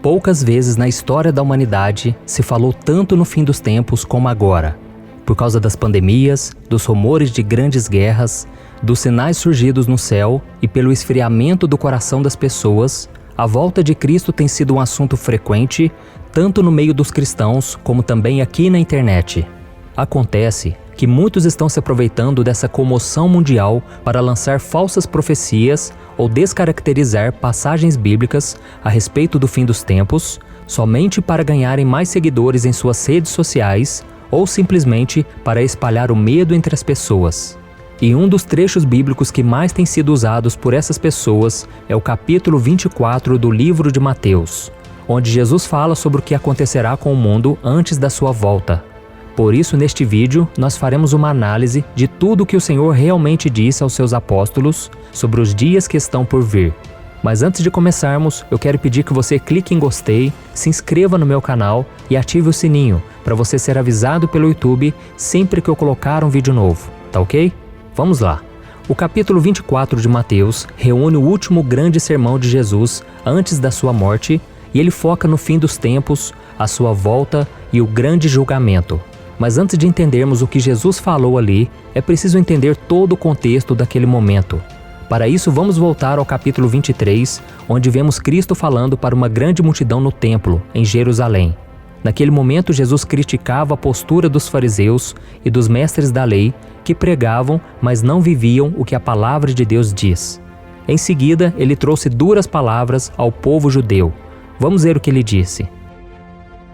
Poucas vezes na história da humanidade se falou tanto no fim dos tempos como agora. Por causa das pandemias, dos rumores de grandes guerras, dos sinais surgidos no céu e pelo esfriamento do coração das pessoas, a volta de Cristo tem sido um assunto frequente, tanto no meio dos cristãos como também aqui na internet. Acontece que muitos estão se aproveitando dessa comoção mundial para lançar falsas profecias ou descaracterizar passagens bíblicas a respeito do fim dos tempos, somente para ganharem mais seguidores em suas redes sociais ou simplesmente para espalhar o medo entre as pessoas. E um dos trechos bíblicos que mais tem sido usados por essas pessoas é o capítulo 24 do livro de Mateus, onde Jesus fala sobre o que acontecerá com o mundo antes da sua volta. Por isso, neste vídeo, nós faremos uma análise de tudo o que o Senhor realmente disse aos seus apóstolos sobre os dias que estão por vir. Mas antes de começarmos, eu quero pedir que você clique em gostei, se inscreva no meu canal e ative o sininho para você ser avisado pelo YouTube sempre que eu colocar um vídeo novo, tá ok? Vamos lá! O capítulo 24 de Mateus reúne o último grande sermão de Jesus antes da sua morte e ele foca no fim dos tempos, a sua volta e o grande julgamento. Mas antes de entendermos o que Jesus falou ali, é preciso entender todo o contexto daquele momento. Para isso, vamos voltar ao capítulo 23, onde vemos Cristo falando para uma grande multidão no templo, em Jerusalém. Naquele momento, Jesus criticava a postura dos fariseus e dos mestres da lei, que pregavam, mas não viviam o que a palavra de Deus diz. Em seguida, ele trouxe duras palavras ao povo judeu. Vamos ver o que ele disse.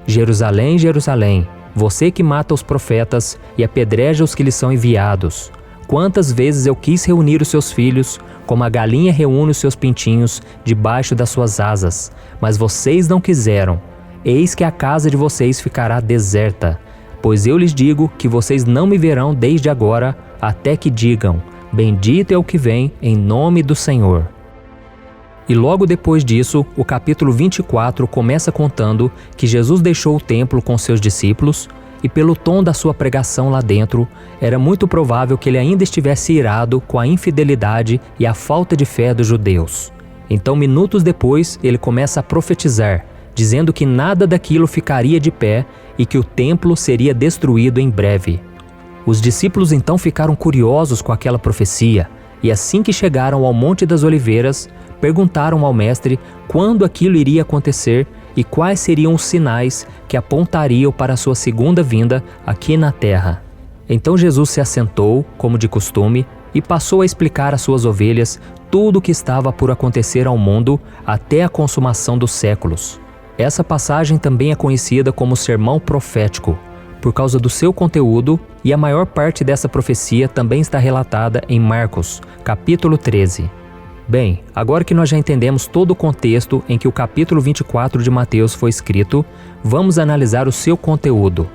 Jerusalém, Jerusalém, você que mata os profetas e apedreja os que lhes são enviados. Quantas vezes eu quis reunir os seus filhos, como a galinha reúne os seus pintinhos debaixo das suas asas, mas vocês não quiseram. Eis que a casa de vocês ficará deserta, pois eu lhes digo que vocês não me verão desde agora, até que digam, bendito é o que vem em nome do Senhor. E logo depois disso, o capítulo 24 começa contando que Jesus deixou o templo com seus discípulos e pelo tom da sua pregação lá dentro, era muito provável que ele ainda estivesse irado com a infidelidade e a falta de fé dos judeus. Então, minutos depois, ele começa a profetizar, dizendo que nada daquilo ficaria de pé e que o templo seria destruído em breve. Os discípulos então ficaram curiosos com aquela profecia e assim que chegaram ao Monte das Oliveiras, perguntaram ao mestre quando aquilo iria acontecer e quais seriam os sinais que apontariam para a sua segunda vinda aqui na terra. Então Jesus se assentou, como de costume, e passou a explicar às suas ovelhas tudo o que estava por acontecer ao mundo até a consumação dos séculos. Essa passagem também é conhecida como Sermão Profético, por causa do seu conteúdo, e a maior parte dessa profecia também está relatada em Marcos, capítulo 13. Bem, agora que nós já entendemos todo o contexto em que o capítulo 24 de Mateus foi escrito, vamos analisar o seu conteúdo.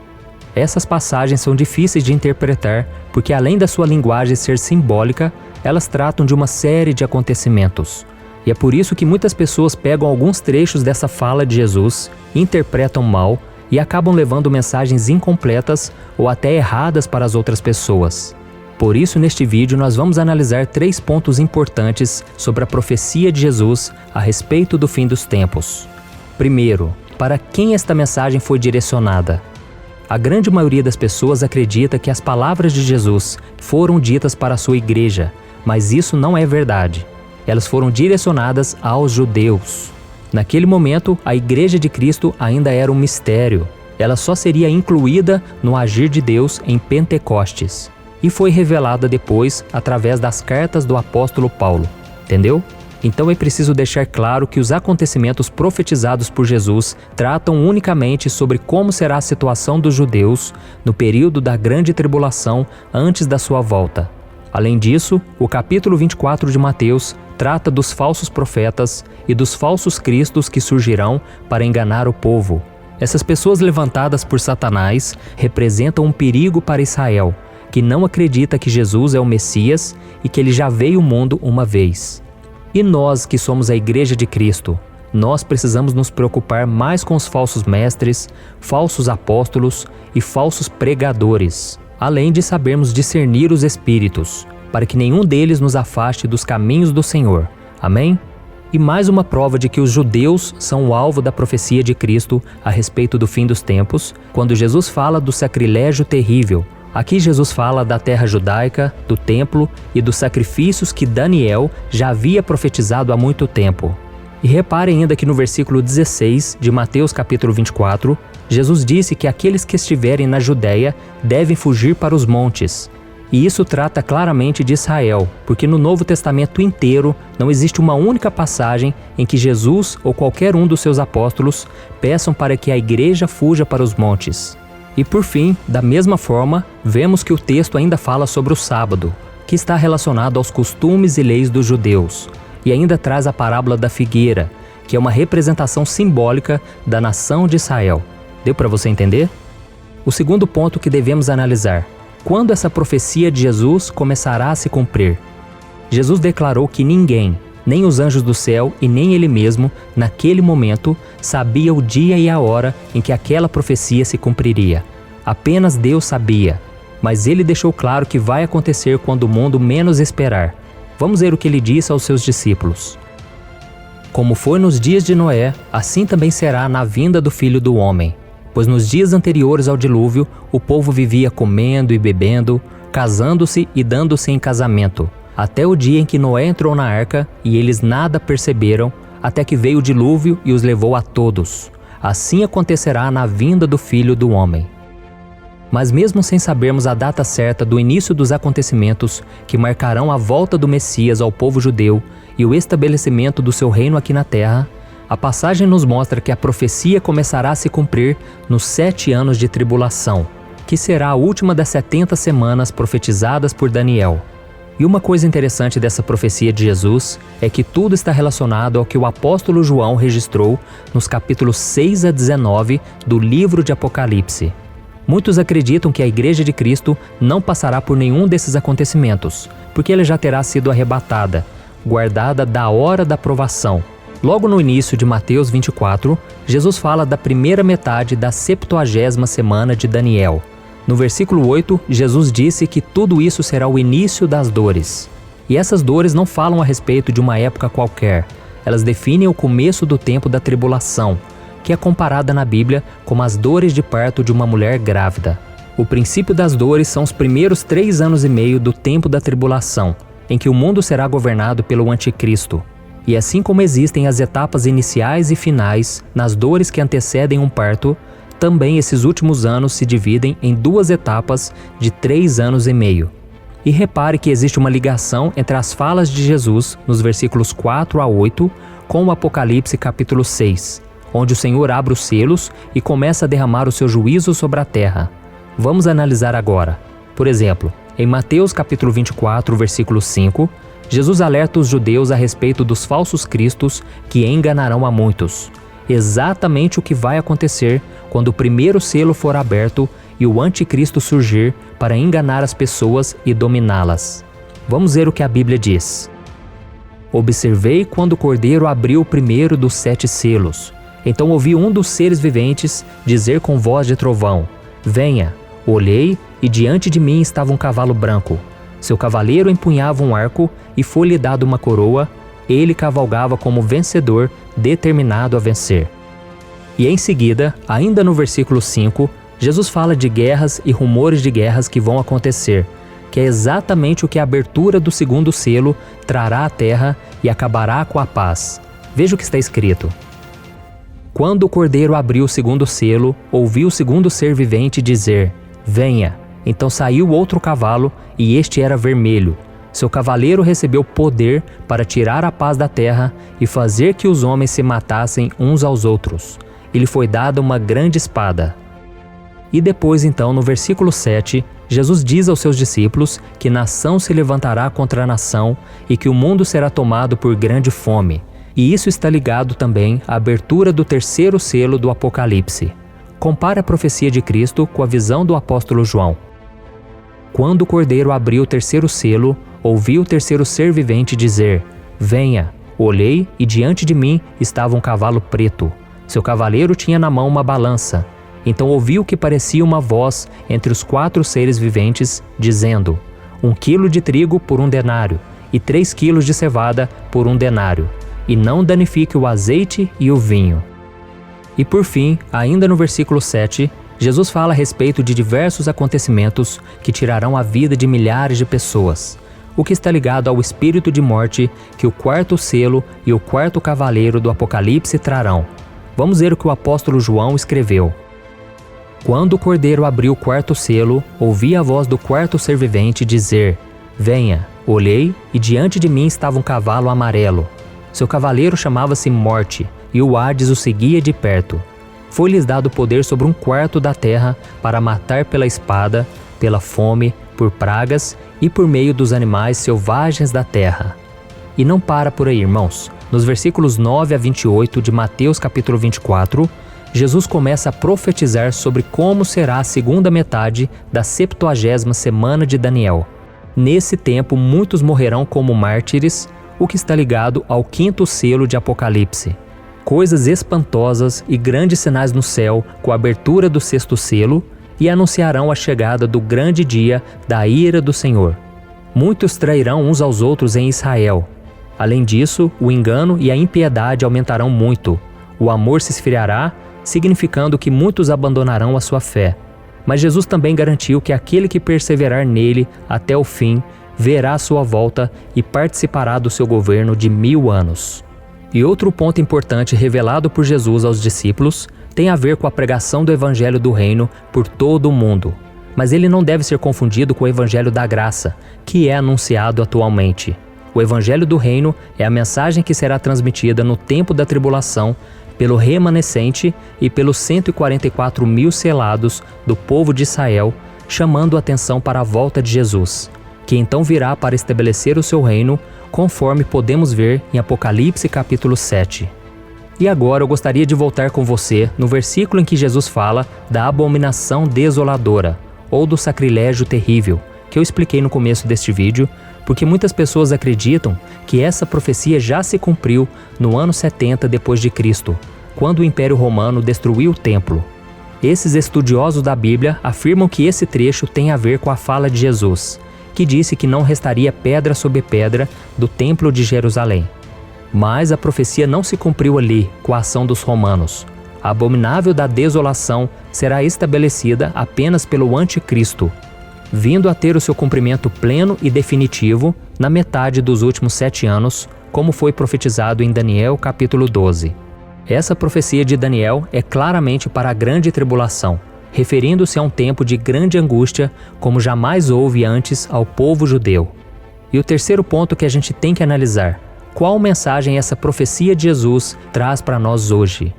Essas passagens são difíceis de interpretar porque, além da sua linguagem ser simbólica, elas tratam de uma série de acontecimentos. E é por isso que muitas pessoas pegam alguns trechos dessa fala de Jesus, interpretam mal e acabam levando mensagens incompletas ou até erradas para as outras pessoas. Por isso, neste vídeo, nós vamos analisar 3 pontos importantes sobre a profecia de Jesus a respeito do fim dos tempos. Primeiro, para quem esta mensagem foi direcionada? A grande maioria das pessoas acredita que as palavras de Jesus foram ditas para a sua igreja, mas isso não é verdade. Elas foram direcionadas aos judeus. Naquele momento, a Igreja de Cristo ainda era um mistério. Ela só seria incluída no agir de Deus em Pentecostes. E foi revelada depois através das cartas do apóstolo Paulo. Entendeu? Então é preciso deixar claro que os acontecimentos profetizados por Jesus tratam unicamente sobre como será a situação dos judeus no período da grande tribulação antes da sua volta. Além disso, o capítulo 24 de Mateus trata dos falsos profetas e dos falsos cristos que surgirão para enganar o povo. Essas pessoas levantadas por Satanás representam um perigo para Israel, que não acredita que Jesus é o Messias e que ele já veio ao mundo uma vez. E nós, que somos a Igreja de Cristo, nós precisamos nos preocupar mais com os falsos mestres, falsos apóstolos e falsos pregadores, além de sabermos discernir os espíritos, para que nenhum deles nos afaste dos caminhos do Senhor. Amém? E mais uma prova de que os judeus são o alvo da profecia de Cristo a respeito do fim dos tempos, quando Jesus fala do sacrilégio terrível. Aqui Jesus fala da terra judaica, do templo e dos sacrifícios que Daniel já havia profetizado há muito tempo. E repare ainda que no versículo 16 de Mateus capítulo 24, Jesus disse que aqueles que estiverem na Judéia devem fugir para os montes. E isso trata claramente de Israel, porque no Novo Testamento inteiro não existe uma única passagem em que Jesus ou qualquer um dos seus apóstolos peçam para que a igreja fuja para os montes. E por fim, da mesma forma, vemos que o texto ainda fala sobre o sábado, que está relacionado aos costumes e leis dos judeus, e ainda traz a parábola da figueira, que é uma representação simbólica da nação de Israel. Deu para você entender? O segundo ponto que devemos analisar: quando essa profecia de Jesus começará a se cumprir? Jesus declarou que ninguém, nem os anjos do céu e nem ele mesmo, naquele momento, sabia o dia e a hora em que aquela profecia se cumpriria. Apenas Deus sabia, mas ele deixou claro que vai acontecer quando o mundo menos esperar. Vamos ver o que ele disse aos seus discípulos. Como foi nos dias de Noé, assim também será na vinda do Filho do Homem. Pois nos dias anteriores ao dilúvio, o povo vivia comendo e bebendo, casando-se e dando-se em casamento, até o dia em que Noé entrou na arca e eles nada perceberam, até que veio o dilúvio e os levou a todos. Assim acontecerá na vinda do Filho do Homem. Mas mesmo sem sabermos a data certa do início dos acontecimentos que marcarão a volta do Messias ao povo judeu e o estabelecimento do seu reino aqui na terra, a passagem nos mostra que a profecia começará a se cumprir nos 7 anos de tribulação, que será a última das 70 semanas profetizadas por Daniel. E uma coisa interessante dessa profecia de Jesus é que tudo está relacionado ao que o apóstolo João registrou nos capítulos 6 a 19 do livro de Apocalipse. Muitos acreditam que a Igreja de Cristo não passará por nenhum desses acontecimentos, porque ela já terá sido arrebatada, guardada da hora da provação. Logo no início de Mateus 24, Jesus fala da primeira metade da 70ª semana de Daniel. No versículo 8, Jesus disse que tudo isso será o início das dores. E essas dores não falam a respeito de uma época qualquer. Elas definem o começo do tempo da tribulação, que é comparada na Bíblia como as dores de parto de uma mulher grávida. O princípio das dores são os primeiros 3 anos e meio do tempo da tribulação, em que o mundo será governado pelo Anticristo. E assim como existem as etapas iniciais e finais nas dores que antecedem um parto, também esses últimos anos se dividem em 2 etapas de 3 anos e meio. E repare que existe uma ligação entre as falas de Jesus, nos versículos 4 a 8, com o Apocalipse capítulo 6, onde o Senhor abre os selos e começa a derramar o seu juízo sobre a terra. Vamos analisar agora. Por exemplo, em Mateus capítulo 24, versículo 5, Jesus alerta os judeus a respeito dos falsos cristos que enganarão a muitos. Exatamente o que vai acontecer quando o primeiro selo for aberto e o anticristo surgir para enganar as pessoas e dominá-las. Vamos ver o que a Bíblia diz. Observei quando o Cordeiro abriu o primeiro dos 7 selos. Então ouvi um dos seres viventes dizer com voz de trovão: Venha. Olhei e diante de mim estava um cavalo branco. Seu cavaleiro empunhava um arco e foi-lhe dado uma coroa. Ele cavalgava como vencedor, determinado a vencer. E em seguida, ainda no versículo 5, Jesus fala de guerras e rumores de guerras que vão acontecer, que é exatamente o que a abertura do segundo selo trará à terra e acabará com a paz. Veja o que está escrito. Quando o Cordeiro abriu o segundo selo, ouvi o segundo ser vivente dizer: Venha. Então saiu outro cavalo, e este era vermelho. Seu cavaleiro recebeu poder para tirar a paz da terra e fazer que os homens se matassem uns aos outros. Ele foi dada uma grande espada. E depois então, no versículo 7, Jesus diz aos seus discípulos que nação se levantará contra a nação e que o mundo será tomado por grande fome. E isso está ligado também à abertura do terceiro selo do Apocalipse. Compare a profecia de Cristo com a visão do apóstolo João. Quando o Cordeiro abriu o terceiro selo, ouvi o terceiro ser vivente dizer: Venha. Olhei e diante de mim estava um cavalo preto. Seu cavaleiro tinha na mão uma balança. Então ouvi o que parecia uma voz entre os 4 seres viventes, dizendo: 1 quilo de trigo por 1 denário, e 3 quilos de cevada por 1 denário, e não danifique o azeite e o vinho. E por fim, ainda no versículo 7, Jesus fala a respeito de diversos acontecimentos que tirarão a vida de milhares de pessoas, o que está ligado ao espírito de morte que o quarto selo e o quarto cavaleiro do Apocalipse trarão. Vamos ver o que o apóstolo João escreveu. Quando o cordeiro abriu o quarto selo, ouvi a voz do quarto ser vivente dizer: Venha. Olhei, e diante de mim estava um cavalo amarelo. Seu cavaleiro chamava-se Morte, e o Hades o seguia de perto. Foi-lhes dado poder sobre um quarto da terra para matar pela espada, pela fome, por pragas e por meio dos animais selvagens da terra. E não para por aí, irmãos. Nos versículos 9 a 28 de Mateus capítulo 24, Jesus começa a profetizar sobre como será a segunda metade da 70ª semana de Daniel. Nesse tempo, muitos morrerão como mártires, o que está ligado ao quinto selo de Apocalipse. Coisas espantosas e grandes sinais no céu com a abertura do sexto selo e anunciarão a chegada do grande dia da ira do Senhor. Muitos trairão uns aos outros em Israel. Além disso, o engano e a impiedade aumentarão muito. O amor se esfriará, significando que muitos abandonarão a sua fé. Mas Jesus também garantiu que aquele que perseverar nele até o fim verá a sua volta e participará do seu governo de 1000 anos. E outro ponto importante revelado por Jesus aos discípulos tem a ver com a pregação do Evangelho do Reino por todo o mundo. Mas ele não deve ser confundido com o Evangelho da Graça, que é anunciado atualmente. O Evangelho do Reino é a mensagem que será transmitida no tempo da tribulação pelo remanescente e pelos 144.000 selados do povo de Israel, chamando a atenção para a volta de Jesus, que então virá para estabelecer o seu reino, conforme podemos ver em Apocalipse capítulo 7. E agora eu gostaria de voltar com você no versículo em que Jesus fala da abominação desoladora, ou do sacrilégio terrível, que eu expliquei no começo deste vídeo, porque muitas pessoas acreditam que essa profecia já se cumpriu no ano 70 depois de Cristo, quando o Império Romano destruiu o templo. Esses estudiosos da Bíblia afirmam que esse trecho tem a ver com a fala de Jesus, que disse que não restaria pedra sobre pedra do templo de Jerusalém. Mas a profecia não se cumpriu ali com a ação dos romanos. A abominável da desolação será estabelecida apenas pelo anticristo, vindo a ter o seu cumprimento pleno e definitivo na metade dos últimos 7 anos, como foi profetizado em Daniel capítulo 12. Essa profecia de Daniel é claramente para a grande tribulação, referindo-se a um tempo de grande angústia como jamais houve antes ao povo judeu. E o terceiro ponto que a gente tem que analisar: qual mensagem essa profecia de Jesus traz para nós hoje?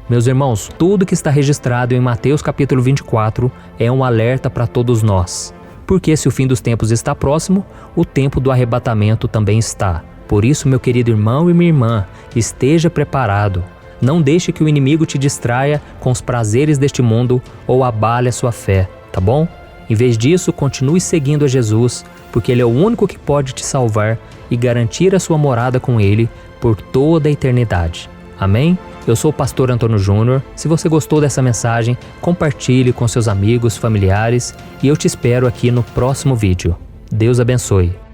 Meus irmãos, tudo que está registrado em Mateus capítulo 24 é um alerta para todos nós. Porque se o fim dos tempos está próximo, o tempo do arrebatamento também está. Por isso, meu querido irmão e minha irmã, esteja preparado. Não deixe que o inimigo te distraia com os prazeres deste mundo ou abale a sua fé, tá bom? Em vez disso, continue seguindo a Jesus, porque Ele é o único que pode te salvar e garantir a sua morada com Ele por toda a eternidade. Amém? Eu sou o pastor Antônio Júnior. Se você gostou dessa mensagem, compartilhe com seus amigos, familiares e eu te espero aqui no próximo vídeo. Deus abençoe.